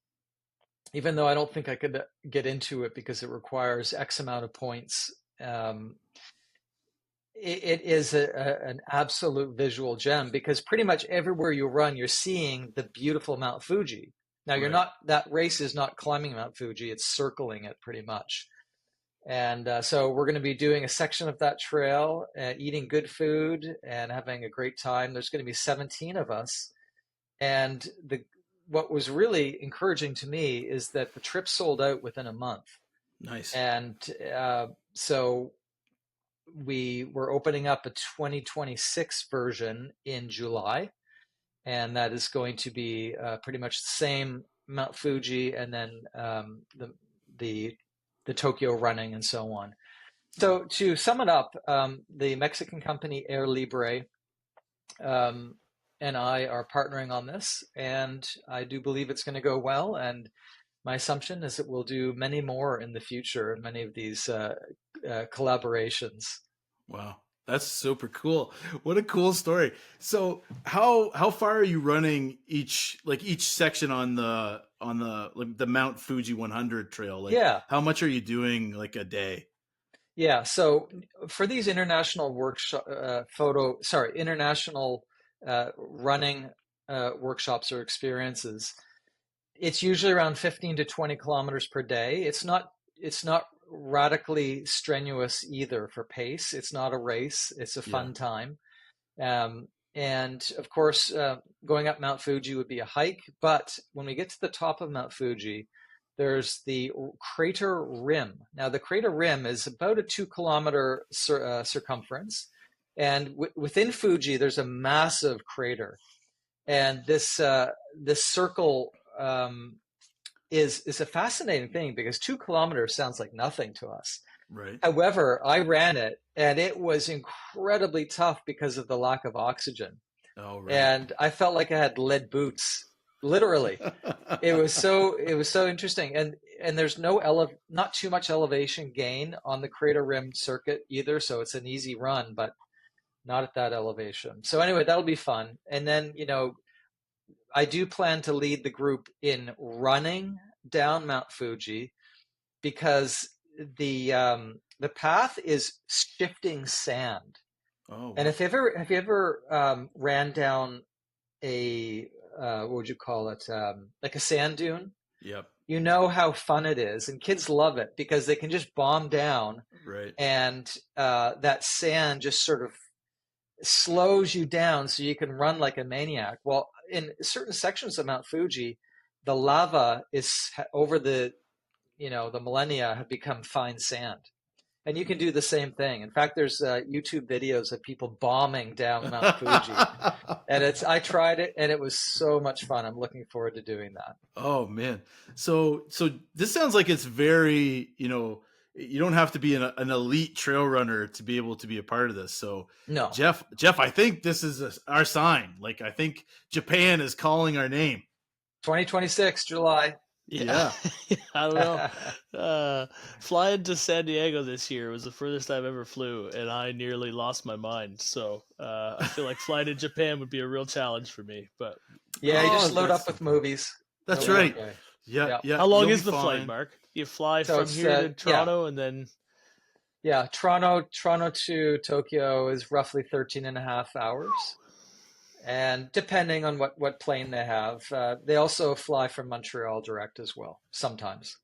even though I don't think I could get into it because it requires X amount of points, it is an absolute visual gem, because pretty much everywhere you run, you're seeing the beautiful Mount Fuji. Now, that race is not climbing Mount Fuji, it's circling it pretty much. And so we're going to be doing a section of that trail, eating good food and having a great time. There's going to be 17 of us. And what was really encouraging to me is that the trip sold out within a month. Nice. And so we were opening up a 2026 version in July. And that is going to be pretty much the same Mount Fuji, and then the Tokyo running and so on. So to sum it up, the Mexican company Air Libre and I are partnering on this, and I do believe it's going to go well. And my assumption is that we'll do many more in the future, many of these collaborations. Wow. That's super cool. What a cool story. So how far are you running each section on the Mount Fuji 100 trail? Yeah. How much are you doing a day? Yeah. So for these international international running workshops or experiences, it's usually around 15 to 20 kilometers per day. It's not radically strenuous either for pace. It's not a race. It's a fun time. And of course, going up Mount Fuji would be a hike. But when we get to the top of Mount Fuji, there's the crater rim. Now, the crater rim is about a 2-kilometer circumference. And within Fuji, there's a massive crater. And this circle is a fascinating thing, because 2 kilometers sounds like nothing to us. Right. However, I ran it, and it was incredibly tough because of the lack of oxygen. Oh, right. And I felt like I had lead boots, literally. It was so interesting. And there's not too much elevation gain on the crater rim circuit either, so it's an easy run, but not at that elevation. So anyway, that'll be fun. And then, I do plan to lead the group in running down Mount Fuji, because the path is shifting sand. Oh, wow. And have you ever ran down a what would you call it, like a sand dune? Yep. You know how fun it is, and kids love it because they can just bomb down, right? And that sand just sort of slows you down so you can run like a maniac. Well, in certain sections of Mount Fuji, the lava is over the millennia have become fine sand. And you can do the same thing. In fact, there's YouTube videos of people bombing down Mount Fuji. And I tried it, and it was so much fun. I'm looking forward to doing that. Oh man. So this sounds like it's very, you don't have to be an elite trail runner to be able to be a part of this. So No. Jeff, I think this is our sign. Like, I think Japan is calling our name. 2026 July. Yeah. I don't know. Flying to San Diego this year was the furthest I've ever flew, and I nearly lost my mind. So I feel like flying to Japan would be a real challenge for me. But Yeah, you just load that's up with movies. That's It'll be right. okay. Yeah. how long you'll is be the flight, fine. Mark? You fly So from it's, here to Toronto and then Yeah, Toronto to Tokyo is roughly 13 and a half hours. And depending on what plane they have, they also fly from Montreal direct as well, sometimes.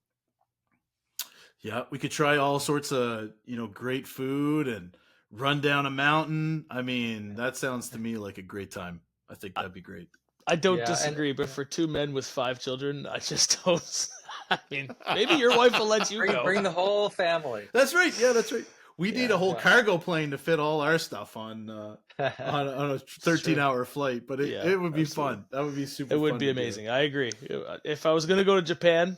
Yeah, we could try all sorts of, great food and run down a mountain. I mean, that sounds to me like a great time. I think that'd be great. I don't Yeah, and disagree, but for two men with 5 children, I just don't. I mean, maybe your wife will let you go. bring the whole family. That's right. Yeah, that's right. We need a whole yeah. cargo plane to fit all our stuff on a 13-hour flight, but it would be absolutely fun. That would be super It fun would be to do. amazing. I agree. If I was going to go to Japan,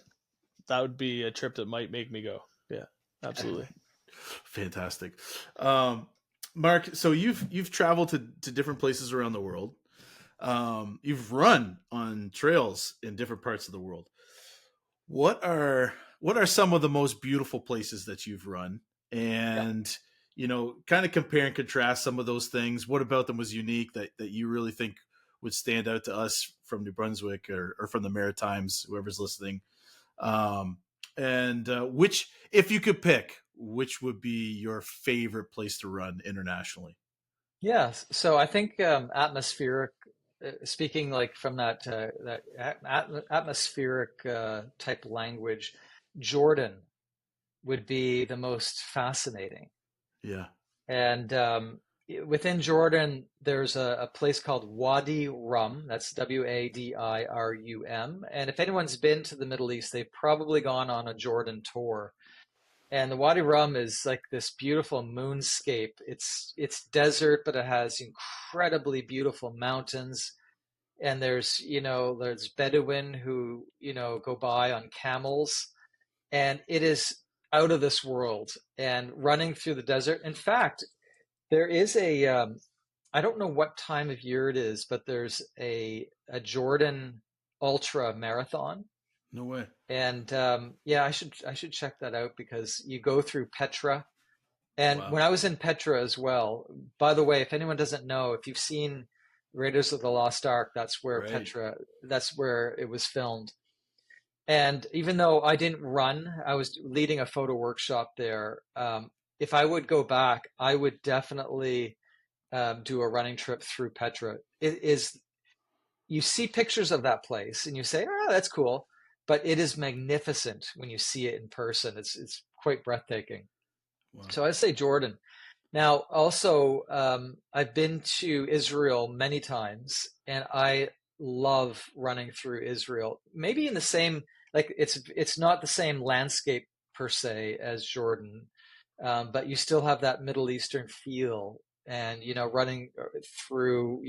that would be a trip that might make me go. Yeah, absolutely. Fantastic. Mark, so you've traveled to different places around the world. You've run on trails in different parts of the world. What are some of the most beautiful places that you've run? And kind of compare and contrast some of those things. What about them was unique that you really think would stand out to us from New Brunswick or from the Maritimes, whoever's listening? And which, if you could pick, which would be your favorite place to run internationally? Yes. So I think atmospheric, speaking like from that atmospheric type language, Jordan would be the most fascinating. Yeah. And within Jordan, there's a place called Wadi Rum. That's Wadirum. And if anyone's been to the Middle East, they've probably gone on a Jordan tour. And the Wadi Rum is like this beautiful moonscape. It's desert, but it has incredibly beautiful mountains. And there's Bedouin who, go by on camels. And it is out of this world and running through the desert. In fact, there is I don't know what time of year it is, but there's a Jordan ultra marathon. No way. And yeah, I should check that out because you go through Petra. And Wow. when I was in Petra as well, by the way, if anyone doesn't know, if you've seen Raiders of the Lost Ark, that's where Right. that's where it was filmed. And even though I didn't run, I was leading a photo workshop there. If I would go back, I would definitely do a running trip through Petra. It is, you see pictures of that place and you say, oh, that's cool. But it is magnificent when you see it in person. It's quite breathtaking. Wow. So I'd say Jordan. Now, also, I've been to Israel many times, and I love running through Israel. Maybe in the same, like it's not the same landscape per se as Jordan, but you still have that Middle Eastern feel, and running through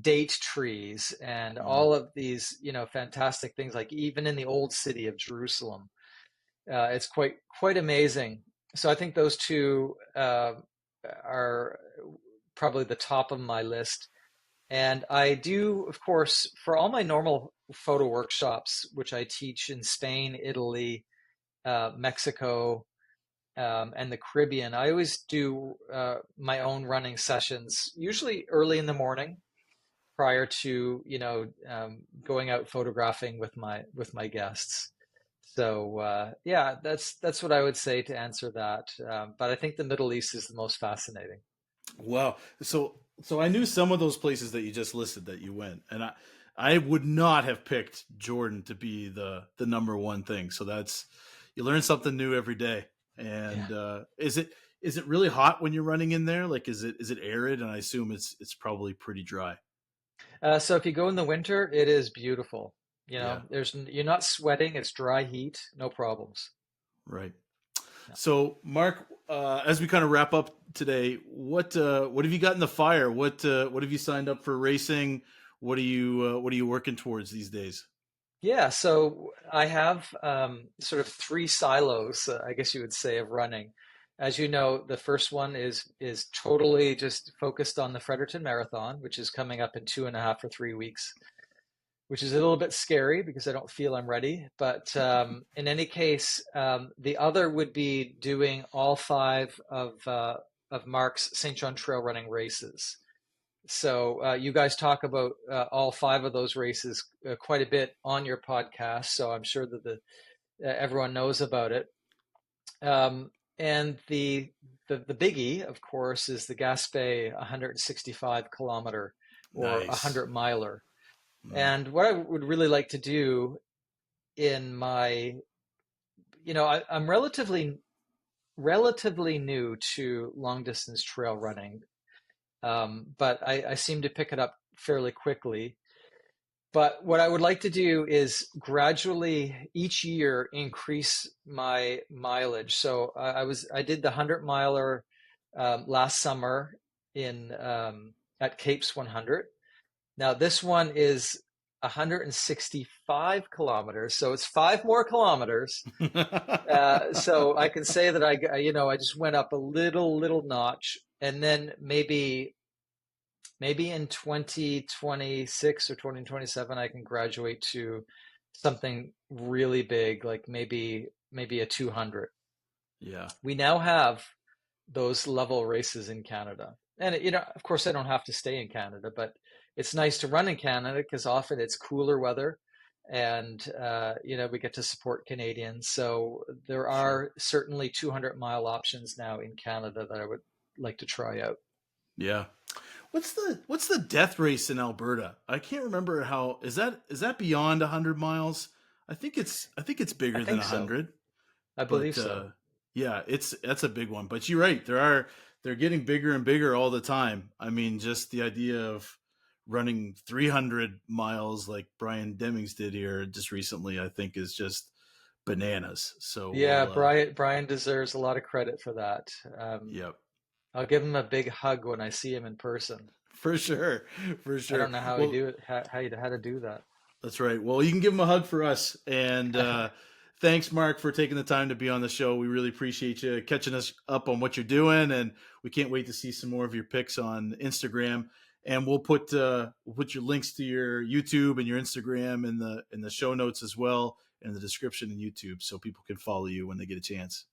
date trees and all of these fantastic things. Like even in the old city of Jerusalem, it's quite amazing. So I think those two are probably the top of my list. And I do, of course, for all my normal photo workshops, which I teach in Spain, Italy, Mexico, and the Caribbean, I always do my own running sessions, usually early in the morning, prior to going out photographing with my guests. So yeah, that's what I would say to answer that. But I think the Middle East is the most fascinating. Wow. So I knew some of those places that you just listed that you went, and I would not have picked Jordan to be the number one thing. So that's, you learn something new every day. And is it really hot when you're running in there? Like, is it arid? And I assume it's probably pretty dry. So if you go in the winter, it is beautiful. Yeah. You're not sweating. It's dry heat, no problems. Right. Yeah. So, Mark, as we kind of wrap up today, what have you got in the fire? What have you signed up for racing? What are you working towards these days? Yeah, so I have sort of three silos, I guess you would say, of running. As you know, the first one is totally just focused on the Fredericton Marathon, which is coming up in 2.5 or 3 weeks, which is a little bit scary because I don't feel I'm ready. But in any case, the other would be doing all five of Mark's St. John Trail running races. So you guys talk about all five of those races quite a bit on your podcast. So I'm sure that everyone knows about it. And the biggie, of course, is the Gaspé 165 kilometer or Nice. 100 miler. Mm. And what I would really like to do in my, I'm relatively new to long distance trail running, but I seem to pick it up fairly quickly. But what I would like to do is gradually each year increase my mileage. So I did the 100 miler last summer in at Capes 100. Now this one is 165 kilometers, so it's 5 more kilometers. So I can say that I just went up a little notch, and then maybe in 2026 or 2027 I can graduate to something really big, like maybe a 200. Yeah. We now have those level races in Canada, and of course I don't have to stay in Canada, but it's nice to run in Canada because often it's cooler weather, and we get to support Canadians. So there Sure. are certainly 200-mile options now in Canada that I would like to try out. Yeah. What's the death race in Alberta? I can't remember how is that beyond 100 miles? I think it's I bigger than think so. 100, I believe but so. yeah, that's a big one. But you're right. They're getting bigger and bigger all the time. I mean, just the idea of running 300 miles like Brian Demings did here just recently, I think is just bananas. So Yeah, we'll Brian deserves a lot of credit for that. yep, I'll give him a big hug when I see him in person. for sure. For I sure. don't know how he Well, do it, how to do that. that's right. Well, you can give him a hug for us. And thanks, Mark, for taking the time to be on the show. We really appreciate you catching us up on what you're doing, and we can't wait to see some more of your pics on Instagram. And we'll put your links to your YouTube and your Instagram in the show notes as well, and in the description in YouTube, so people can follow you when they get a chance.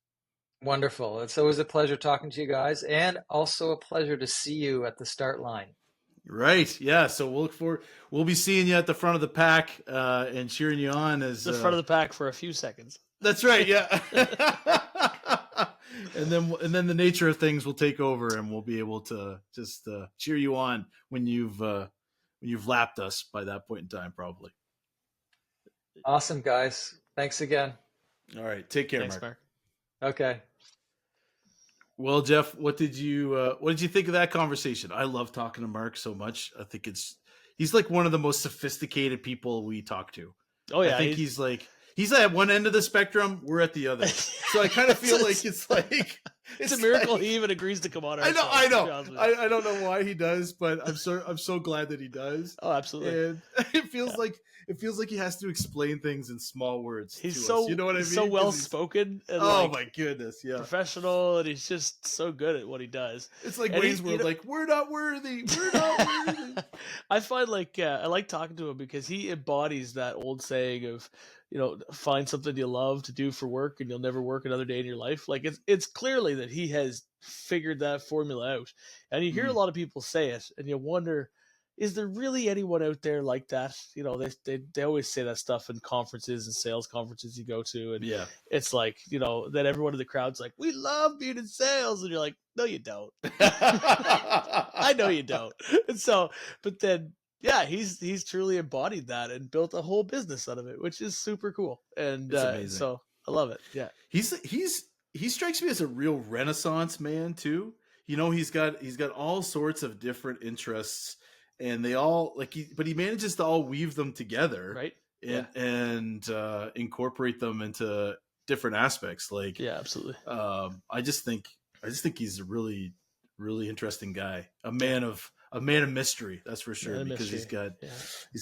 Wonderful. It's always a pleasure talking to you guys, and also a pleasure to see you at the start line. Right. Yeah. So we'll look forward. We'll be seeing you at the front of the pack and cheering you on as The front of the pack for a few seconds. That's right. Yeah. and then the nature of things will take over, and we'll be able to just cheer you on when you've lapped us by that point in time, probably. Awesome, guys. Thanks again. All right. Take care, Thanks, Mark. Mark. Okay. Well, Jeff, what did you think of that conversation? I love talking to Mark so much. I think he's like one of the most sophisticated people we talk to. Oh I yeah, think he's at one end of the spectrum. We're at the other. So I kind of feel like it's a miracle he even agrees to come on our show. I know. I don't know why he does, but I'm so glad that he does. Oh, absolutely. And it feels like he has to explain things in small words. He's to us. You know what I mean? So well spoken and oh my goodness, yeah, professional, and he's just so good at what he does. It's like and Wayne's World, like we're not worthy. We're not worthy. I find I like talking to him because he embodies that old saying of, find something you love to do for work and you'll never work another day in your life. Like it's clearly that he has figured that formula out. And you hear a lot of people say it and you wonder, is there really anyone out there like that? They always say that stuff in conferences and sales conferences you go to. And Yeah. it's like, that everyone in the crowd's like, we love being in sales. And you're like, no, you don't. I know you don't. And so, but then, yeah, he's truly embodied that and built a whole business out of it, which is super cool. And It's amazing. So I love it. Yeah. He strikes me as a real Renaissance man too. He's got all sorts of different interests, and they all but he manages to all weave them together, right? And incorporate them into different aspects. Yeah, absolutely. I just think he's a really, really interesting guy, a man of a man of mystery, that's for sure, because he's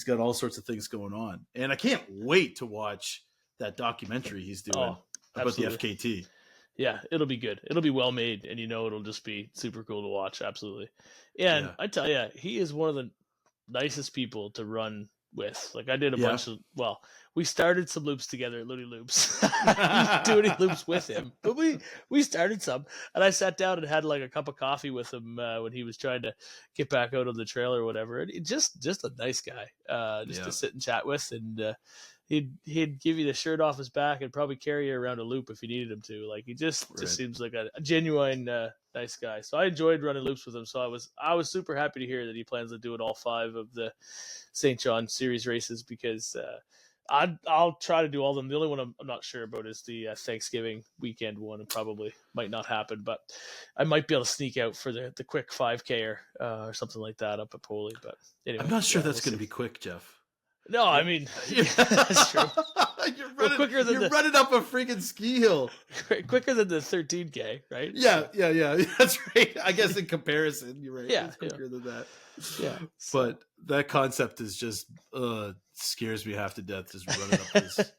got all sorts of things going on, and I can't wait to watch that documentary he's doing about the FKT. Yeah, it'll be good. It'll be well made, and it'll just be super cool to watch. Absolutely. And I tell you, he is one of the nicest people to run with. Like I did a bunch of, we started some loops together at Looney Loops. I didn't do any loops with him, but we started some, and I sat down and had like a cup of coffee with him when he was trying to get back out on the trail or whatever. And just a nice guy, to sit and chat with, and he'd give you the shirt off his back and probably carry you around a loop if you needed him to. Like he just seems like a genuine nice guy. So I enjoyed running loops with him. So I was super happy to hear that he plans on doing all 5 of the St. John series races, because I'll try to do all of them. The only one I'm not sure about is the Thanksgiving weekend one. It probably might not happen, but I might be able to sneak out for the quick 5K or something like that up at Poli. But anyway, I'm not sure that's going to be quick, Jeff. No, I mean, that's true. You're running up a freaking ski hill. Quicker than the 13K, right? Yeah. That's right. I guess in comparison, you're right. Yeah, it's quicker than that. Yeah. But that concept is just scares me half to death. Just running up this.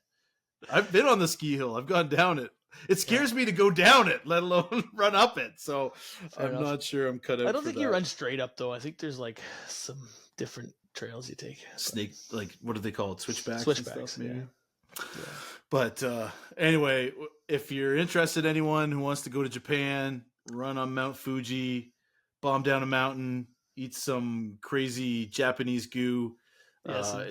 I've been on the ski hill. I've gone down it. It scares me to go down it, let alone run up it. So I'm not sure I'm cut out. I don't think you run straight up though. I think there's like some different trails you take. Snake, like what do they call it? Switchbacks. Switchbacks, maybe. Yeah. But anyway, if you're interested, anyone who wants to go to Japan, run on Mount Fuji, bomb down a mountain, eat some crazy Japanese goo.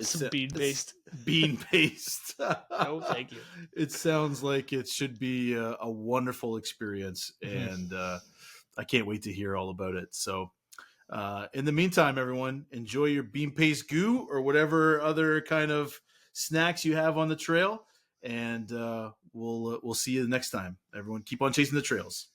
Some bean paste. Bean paste. No, thank you. It sounds like it should be a wonderful experience, and I can't wait to hear all about it. So in the meantime, everyone, enjoy your bean paste goo or whatever other kind of snacks you have on the trail, and we'll see you the next time. Everyone, keep on chasing the trails.